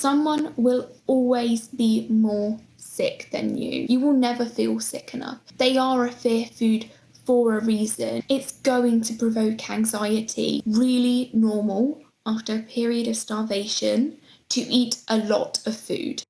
Someone will always be more sick than you. You will never feel sick enough. They are a fear food for a reason. It's going to provoke anxiety. Really normal after a period of starvation to eat a lot of food.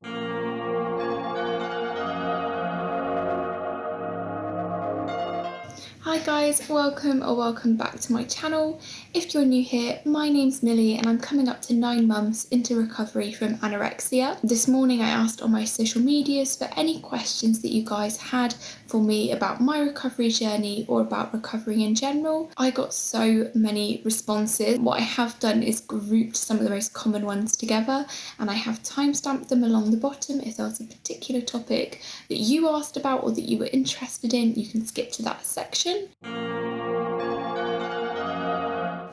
Hi guys, welcome back to my channel. If you're new here, my name's Millie and I'm coming up to 9 months into recovery from anorexia. This morning I asked on my social medias for any questions that you guys had for me about my recovery journey or about recovery in general. I got so many responses. What I have done is grouped some of the most common ones together and I have timestamped them along the bottom. If there was a particular topic that you asked about or that you were interested in, you can skip to that section.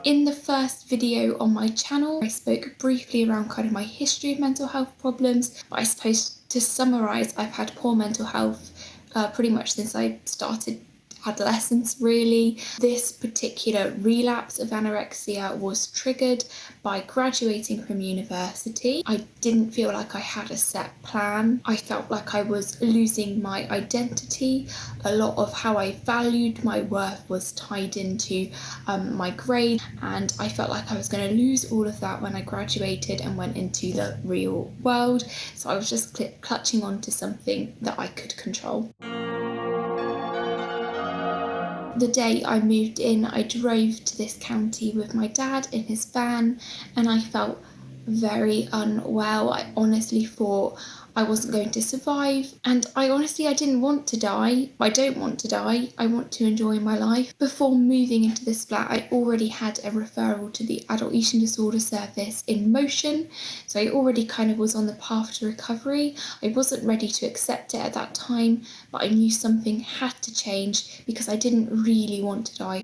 In the first video on my channel, I spoke briefly around kind of my history of mental health problems, but I suppose to summarise, I've had poor mental health pretty much since I started adolescence really. This particular relapse of anorexia was triggered by graduating from university. I didn't feel like I had a set plan. I felt like I was losing my identity. A lot of how I valued my worth was tied into my grade, and I felt like I was going to lose all of that when I graduated and went into the real world. So I was just clutching on to something that I could control. The day I moved in, I drove to this county with my dad in his van and I felt very unwell. I honestly thought I wasn't going to survive, and I didn't want to die. I don't want to die. I want to enjoy my life. Before moving into this flat, I already had a referral to the Adult Eating Disorder Service in motion, so I already kind of was on the path to recovery. I wasn't ready to accept it at that time, but I knew something had to change because I didn't really want to die.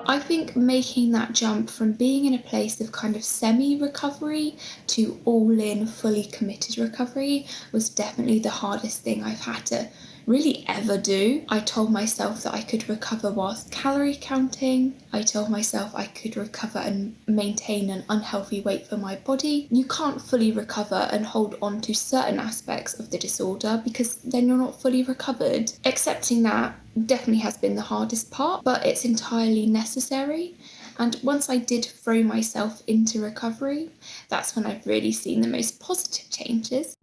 I think making that jump from being in a place of kind of semi-recovery to all-in, fully committed recovery was definitely the hardest thing I've had to really ever do. I told myself that I could recover whilst calorie counting. I told myself I could recover and maintain an unhealthy weight for my body. You can't fully recover and hold on to certain aspects of the disorder because then you're not fully recovered. Accepting that definitely has been the hardest part, but it's entirely necessary. And once I did throw myself into recovery, that's when I've really seen the most positive changes.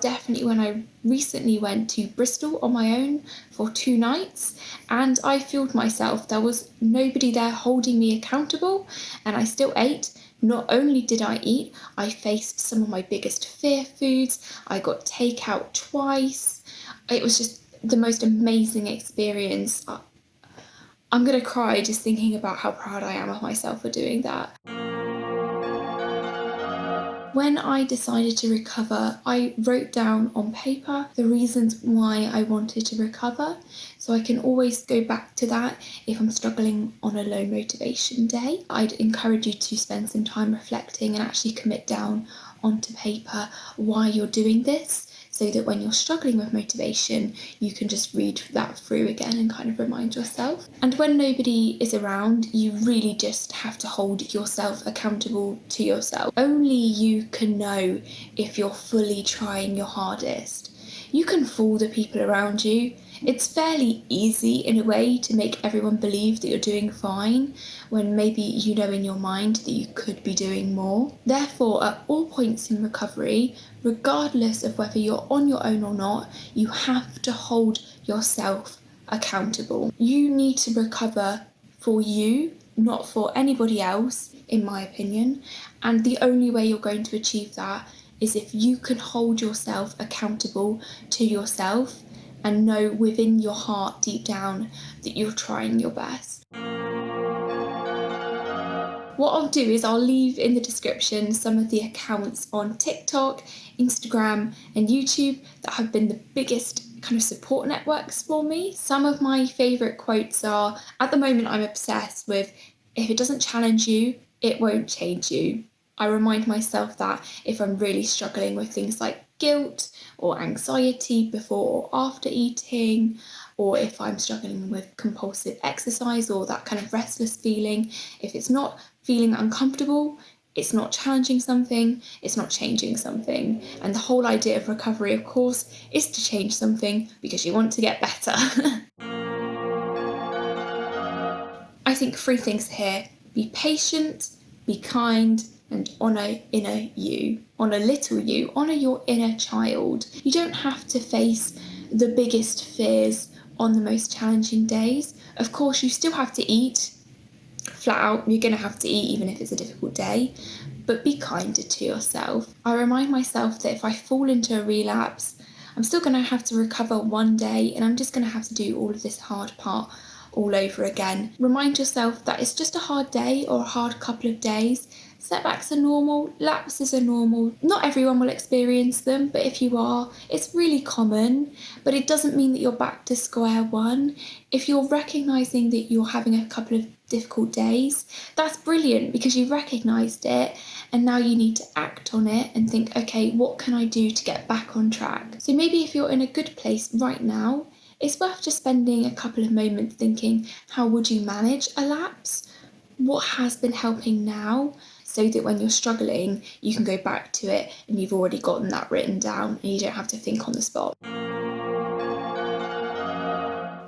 Definitely when I recently went to Bristol on my own for 2 nights and I fueled myself. There was nobody there holding me accountable and I still ate. Not only did I eat, I faced some of my biggest fear foods. I got takeout twice. It was just the most amazing experience. I'm gonna cry just thinking about how proud I am of myself for doing that. When I decided to recover, I wrote down on paper the reasons why I wanted to recover, so I can always go back to that if I'm struggling on a low motivation day. I'd encourage you to spend some time reflecting and actually commit down onto paper why you're doing this, so that when you're struggling with motivation, you can just read that through again and kind of remind yourself. And when nobody is around, you really just have to hold yourself accountable to yourself. Only you can know if you're fully trying your hardest. You can fool the people around you. It's fairly easy in a way to make everyone believe that you're doing fine when maybe you know in your mind that you could be doing more. Therefore, at all points in recovery, regardless of whether you're on your own or not, you have to hold yourself accountable. You need to recover for you, not for anybody else, in my opinion. And the only way you're going to achieve that is if you can hold yourself accountable to yourself and know within your heart deep down that you're trying your best. What I'll do is I'll leave in the description some of the accounts on TikTok, Instagram and YouTube that have been the biggest kind of support networks for me. Some of my favourite quotes are, at the moment I'm obsessed with, if it doesn't challenge you, it won't change you. I remind myself that if I'm really struggling with things like guilt or anxiety before or after eating, or if I'm struggling with compulsive exercise or that kind of restless feeling, if it's not feeling uncomfortable, it's not challenging something, it's not changing something. And the whole idea of recovery, of course, is to change something because you want to get better. I think 3 things here: be patient, be kind, and honour inner you. Honour little you, honour your inner child. You don't have to face the biggest fears on the most challenging days. Of course, you still have to eat. Flat out, you're going to have to eat even if it's a difficult day, but be kinder to yourself. I remind myself that if I fall into a relapse, I'm still going to have to recover one day, and I'm just going to have to do all of this hard part all over again. Remind yourself that it's just a hard day or a hard couple of days. Setbacks are normal, lapses are normal. Not everyone will experience them, but if you are, it's really common. But it doesn't mean that you're back to square one. If you're recognising that you're having a couple of difficult days, that's brilliant, because you've recognised it and now you need to act on it and think, okay, what can I do to get back on track? So maybe if you're in a good place right now, it's worth just spending a couple of moments thinking, how would you manage a lapse? What has been helping now? So that when you're struggling, you can go back to it and you've already gotten that written down and you don't have to think on the spot.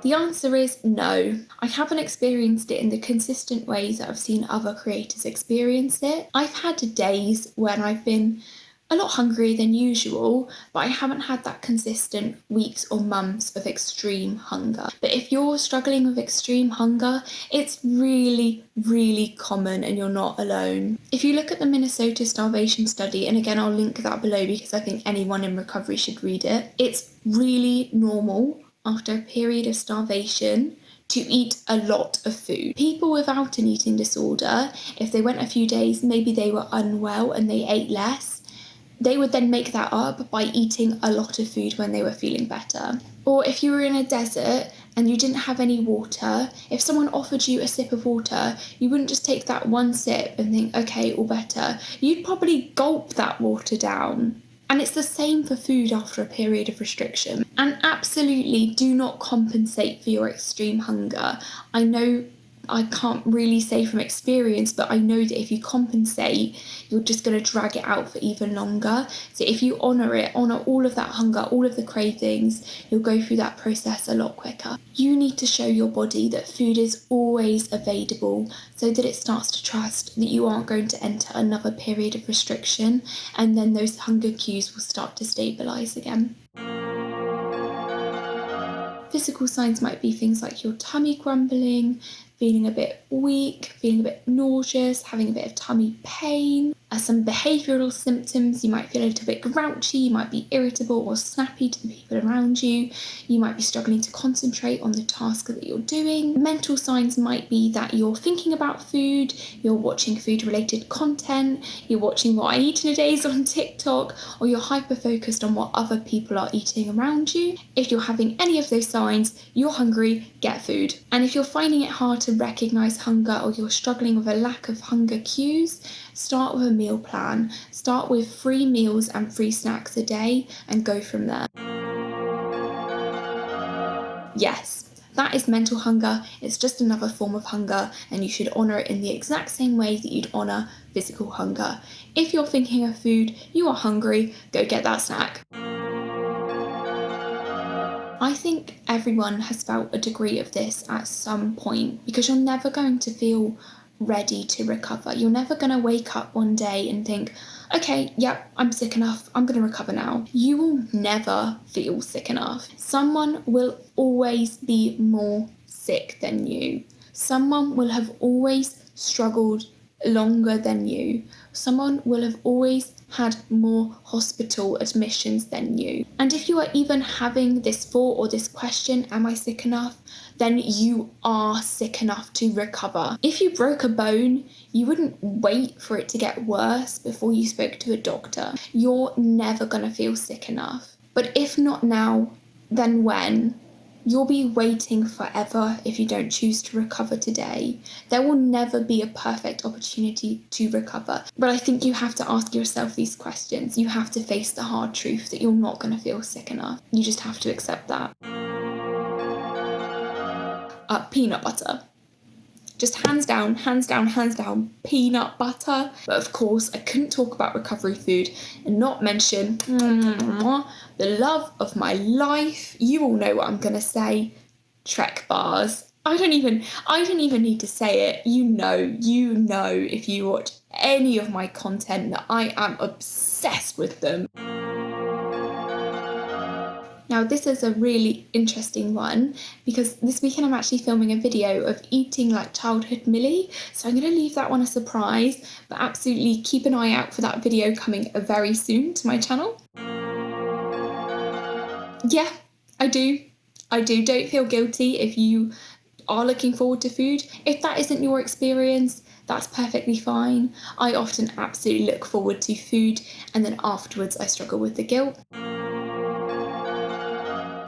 The answer is no. I haven't experienced it in the consistent ways that I've seen other creators experience it. I've had days when I've been a lot hungrier than usual, but I haven't had that consistent weeks or months of extreme hunger. But if you're struggling with extreme hunger, it's really, really common and you're not alone. If you look at the Minnesota starvation study, and again, I'll link that below because I think anyone in recovery should read it, it's really normal after a period of starvation to eat a lot of food. People without an eating disorder, if they went a few days, maybe they were unwell and they ate less, they would then make that up by eating a lot of food when they were feeling better. Or if you were in a desert and you didn't have any water, if someone offered you a sip of water, you wouldn't just take that one sip and think, okay, all better. You'd probably gulp that water down. And it's the same for food after a period of restriction. And absolutely do not compensate for your extreme hunger. I know I can't really say from experience, but I know that if you compensate, you're just going to drag it out for even longer. So if you honour it, honour all of that hunger, all of the cravings, you'll go through that process a lot quicker. You need to show your body that food is always available so that it starts to trust that you aren't going to enter another period of restriction, and then those hunger cues will start to stabilise again. Physical signs might be things like your tummy grumbling, feeling a bit weak, feeling a bit nauseous, having a bit of tummy pain. Some behavioural symptoms, you might feel a little bit grouchy, you might be irritable or snappy to the people around you, you might be struggling to concentrate on the task that you're doing. Mental signs might be that you're thinking about food, you're watching food-related content, you're watching what I eat in a day on TikTok, or you're hyper-focused on what other people are eating around you. If you're having any of those signs, you're hungry, get food. And if you're finding it hard to recognise hunger, or you're struggling with a lack of hunger cues, start with a meal plan. Start with 3 meals and 3 snacks a day and go from there. Yes, that is mental hunger. It's just another form of hunger, and you should honour it in the exact same way that you'd honour physical hunger. If you're thinking of food, you are hungry, go get that snack. I think everyone has felt a degree of this at some point, because you're never going to feel ready to recover. You're never going to wake up one day and think, okay, yep, I'm sick enough, I'm going to recover now. You will never feel sick enough. Someone will always be more sick than you. Someone will have always struggled longer than you. Someone will have always had more hospital admissions than you. And if you are even having this thought or this question, am I sick enough? Then you are sick enough to recover. If you broke a bone, you wouldn't wait for it to get worse before you spoke to a doctor. You're never gonna feel sick enough. But if not now, then when? You'll be waiting forever if you don't choose to recover today. There will never be a perfect opportunity to recover. But I think you have to ask yourself these questions. You have to face the hard truth that you're not going to feel sick enough. You just have to accept that. Peanut butter. Just hands down, peanut butter. But of course, I couldn't talk about recovery food and not mention the love of my life. You all know what I'm gonna say. Trek bars. I don't even need to say it. You know if you watch any of my content that I am obsessed with them. Now this is a really interesting one because this weekend I'm actually filming a video of eating like childhood Millie, so I'm going to leave that one a surprise, but absolutely keep an eye out for that video coming very soon to my channel. Yeah, I do. Don't feel guilty if you are looking forward to food. If that isn't your experience, that's perfectly fine. I often absolutely look forward to food and then afterwards I struggle with the guilt.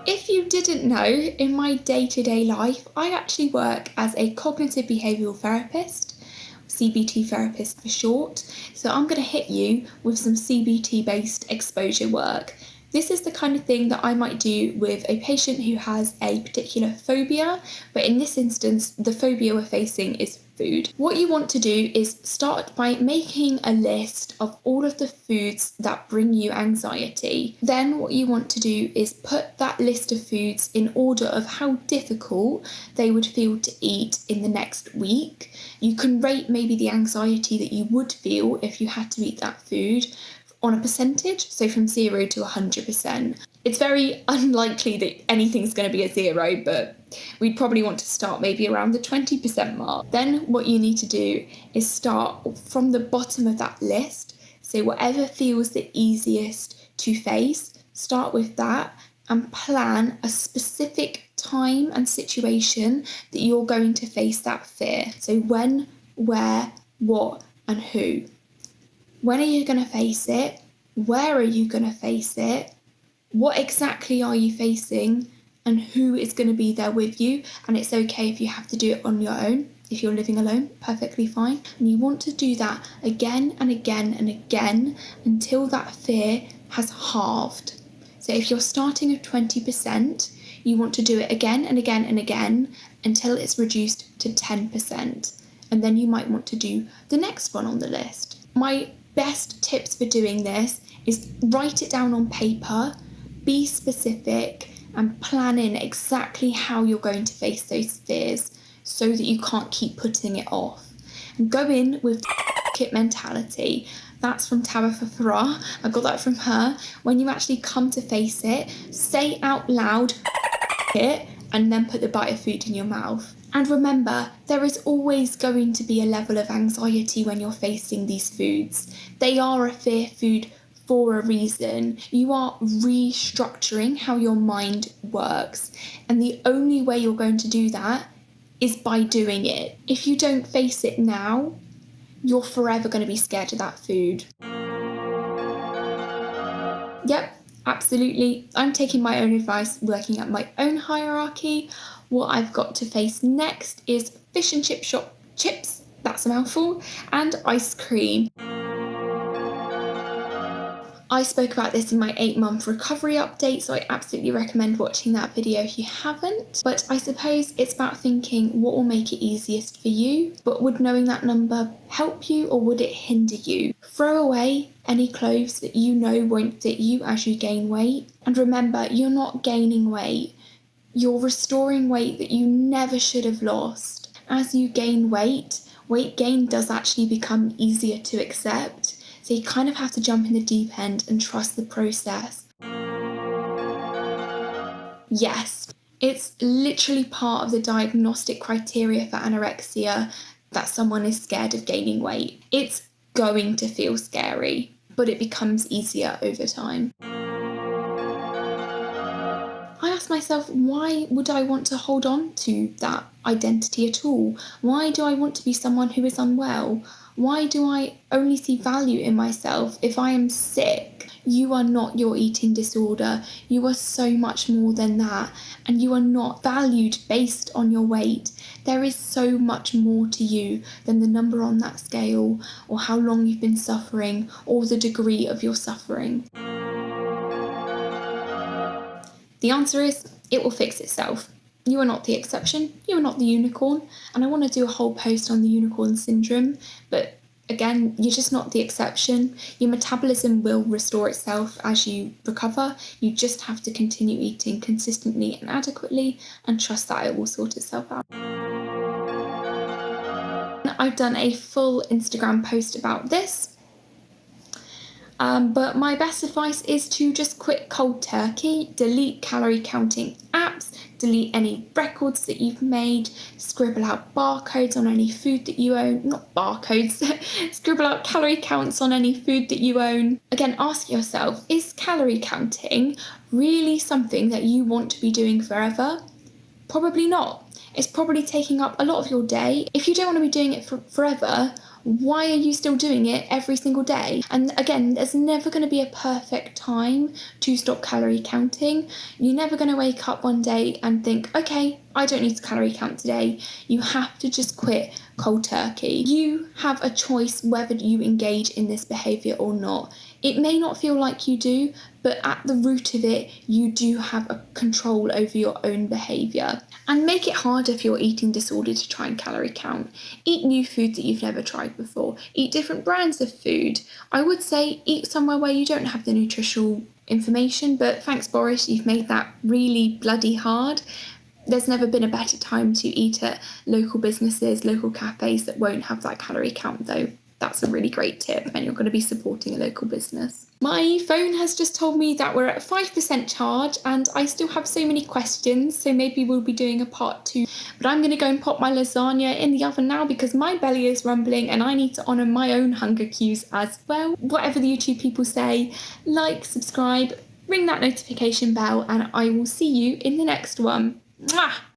If you didn't know, in my day-to-day life, I actually work as a cognitive behavioural therapist, CBT therapist for short. So I'm going to hit you with some CBT-based exposure work. This is the kind of thing that I might do with a patient who has a particular phobia, but in this instance, the phobia we're facing is food. What you want to do is start by making a list of all of the foods that bring you anxiety. Then what you want to do is put that list of foods in order of how difficult they would feel to eat in the next week. You can rate maybe the anxiety that you would feel if you had to eat that food on a percentage, so from 0 to 100%. It's very unlikely that anything's going to be a 0, but we'd probably want to start maybe around the 20% mark. Then what you need to do is start from the bottom of that list, so whatever feels the easiest to face, start with that and plan a specific time and situation that you're going to face that fear. So when, where, what and who. When are you going to face it? Where are you going to face it? What exactly are you facing? And who is going to be there with you? And it's okay if you have to do it on your own. If you're living alone, perfectly fine. And you want to do that again and again and again until that fear has halved. So if you're starting at 20%, you want to do it again and again and again until it's reduced to 10%. And then you might want to do the next one on the list. My best tips for doing this is write it down on paper, be specific, and plan in exactly how you're going to face those fears so that you can't keep putting it off. And go in with it mentality. That's from Tabitha Farrar. I got that from her. When you actually come to face it, say out loud it and then put the bite of food in your mouth. And remember, there is always going to be a level of anxiety when you're facing these foods. They are a fear food for a reason. You are restructuring how your mind works. And the only way you're going to do that is by doing it. If you don't face it now, you're forever going to be scared of that food. Yep, absolutely. I'm taking my own advice, working at my own hierarchy. What I've got to face next is fish and chip shop chips, that's a mouthful, and ice cream. I spoke about this in my 8-month recovery update, so I absolutely recommend watching that video if you haven't. But I suppose it's about thinking what will make it easiest for you, but would knowing that number help you or would it hinder you? Throw away any clothes that you know won't fit you as you gain weight. And remember, you're not gaining weight. You're restoring weight that you never should have lost. As you gain weight, weight gain does actually become easier to accept. So you kind of have to jump in the deep end and trust the process. Yes, it's literally part of the diagnostic criteria for anorexia that someone is scared of gaining weight. It's going to feel scary, but it becomes easier over time. I asked myself, why would I want to hold on to that identity at all? Why do I want to be someone who is unwell? Why do I only see value in myself if I am sick? You are not your eating disorder. You are so much more than that. And you are not valued based on your weight. There is so much more to you than the number on that scale, or how long you've been suffering, or the degree of your suffering. The answer is, it will fix itself. You are not the exception, you are not the unicorn, and I want to do a whole post on the unicorn syndrome, but again, you're just not the exception. Your metabolism will restore itself as you recover. You just have to continue eating consistently and adequately and trust that it will sort itself out. I've done a full Instagram post about this. But my best advice is to just quit cold turkey, delete calorie counting apps, delete any records that you've made, scribble out barcodes on any food that you own, not barcodes, scribble out calorie counts on any food that you own. Again, ask yourself, is calorie counting really something that you want to be doing forever? Probably not. It's probably taking up a lot of your day. If you don't want to be doing it forever, why are you still doing it every single day? And again, there's never going to be a perfect time to stop calorie counting. You're never going to wake up one day and think, okay, I don't need to calorie count today. You have to just quit cold turkey. You have a choice whether you engage in this behaviour or not. It may not feel like you do, but at the root of it, you do have a control over your own behaviour. And make it harder for your eating disorder to try and calorie count. Eat new food that you've never tried before. Eat different brands of food. I would say eat somewhere where you don't have the nutritional information, but thanks Boris, you've made that really bloody hard. There's never been a better time to eat at local businesses, local cafes that won't have that calorie count though. That's a really great tip, and you're going to be supporting a local business. My phone has just told me that we're at 5% charge and I still have so many questions, so maybe we'll be doing a part 2. But I'm going to go and pop my lasagna in the oven now because my belly is rumbling and I need to honour my own hunger cues as well. Whatever the YouTube people say, like, subscribe, ring that notification bell, and I will see you in the next one. Mwah!